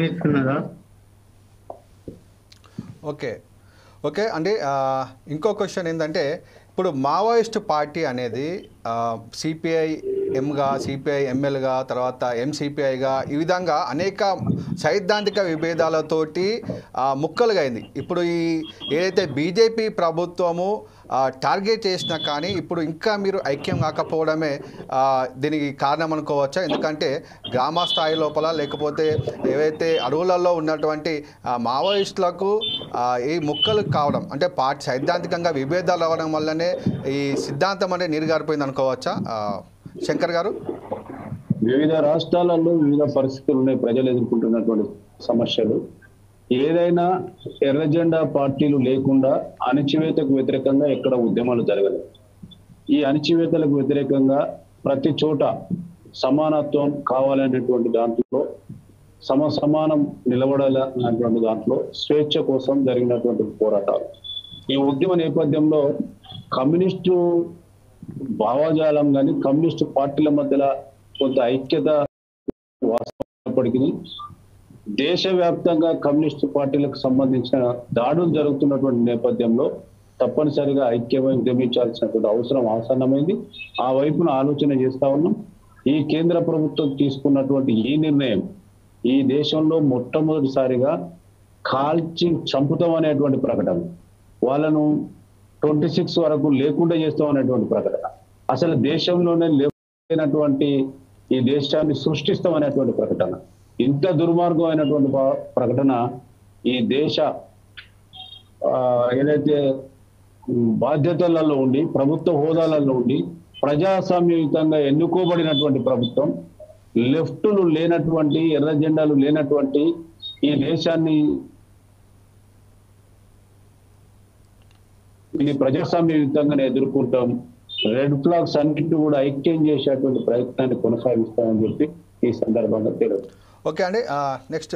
వేస్తున్నదా? Okay. Okay. అంటే ఇంకో question ఏందంటే, ఇప్పుడు మావోయిస్ట్ పార్టీ అనేది సిపిఐ ఎంగా, సిపిఐ ఎంఎల్గా, తర్వాత ఎంసిపిఐగా ఈ విధంగా అనేక సైద్ధాంతిక విభేదాలతోటి ముక్కలుగా అయింది. ఇప్పుడు ఏదైతే బీజేపీ ప్రభుత్వము టార్గెట్ చేసినా కానీ ఇప్పుడు ఇంకా మీరు ఐక్యం కాకపోవడమే దీనికి కారణం అనుకోవచ్చా? ఎందుకంటే గ్రామ స్థాయి లోపల లేకపోతే ఏవైతే అడవులలో ఉన్నటువంటి మావోయిస్టులకు ఈ ముక్కలు కావడం అంటే సైద్ధాంతికంగా విభేదాలు అవ్వడం వల్లనే ఈ సిద్ధాంతం అనేది నీరుగారిపోయింది అనుకోవచ్చా శంకర్ గారు? వివిధ రాష్ట్రాలలో వివిధ పరిస్థితులు ఉన్నాయి. ప్రజలు ఎదుర్కొంటున్నటువంటి సమస్యలు. ఏదైనా ఎర్ర జెండా పార్టీలు లేకుండా అణచివేతకు వ్యతిరేకంగా ఎక్కడ ఉద్యమాలు జరగలేదు. ఈ అణచివేతలకు వ్యతిరేకంగా ప్రతి చోట సమానత్వం కావాలనేటువంటి దాంట్లో సమానం నిలబడాలన్నటువంటి దాంట్లో స్వేచ్ఛ కోసం జరిగినటువంటి పోరాటాలు. ఈ ఉద్యమ నేపథ్యంలో కమ్యూనిస్టు భావజాలం కానీ కమ్యూనిస్టు పార్టీల మధ్యలో కొంత ఐక్యత వాస్తవప్పటికీ దేశవ్యాప్తంగా కమ్యూనిస్టు పార్టీలకు సంబంధించిన దాడులు జరుగుతున్నటువంటి నేపథ్యంలో తప్పనిసరిగా ఐక్యమై ఉద్యమించాల్సినటువంటి అవసరం ఆసన్నమైంది. ఆ వైపున ఆలోచన చేస్తా ఉన్నాం. ఈ కేంద్ర ప్రభుత్వం తీసుకున్నటువంటి ఈ నిర్ణయం ఈ దేశంలో మొట్టమొదటిసారిగా కాల్చి చంపుతాం అనేటువంటి ప్రకటన, వాళ్ళను 26 వరకు లేకుండా చేస్తాం అనేటువంటి ప్రకటన, అసలు దేశంలోనే లేనటువంటి ఈ దేశాన్ని సృష్టిస్తాం అనేటువంటి ప్రకటన, ఇంత దుర్మార్గమైనటువంటి ప్రకటన ఈ దేశ ఏదైతే బాధ్యతలలో ఉండి ప్రభుత్వ హోదాలలో ఉండి ప్రజాస్వామ్యయుతంగా ఎన్నుకోబడినటువంటి ప్రభుత్వం లెఫ్టులు లేనటువంటి ఎర్ర జెండాలు లేనటువంటి ఈ దేశాన్ని ఇది ప్రజాస్వామ్యయుతంగానే ఎదుర్కొంటాం. రెడ్ ఫ్లాగ్స్ అన్నింటినీ కూడా ఐక్యం చేసేటువంటి ప్రయత్నాన్ని కొనసాగిస్తామని చెప్పి ఈ సందర్భంగా తెలియదు. ఓకే అండి. నెక్స్ట్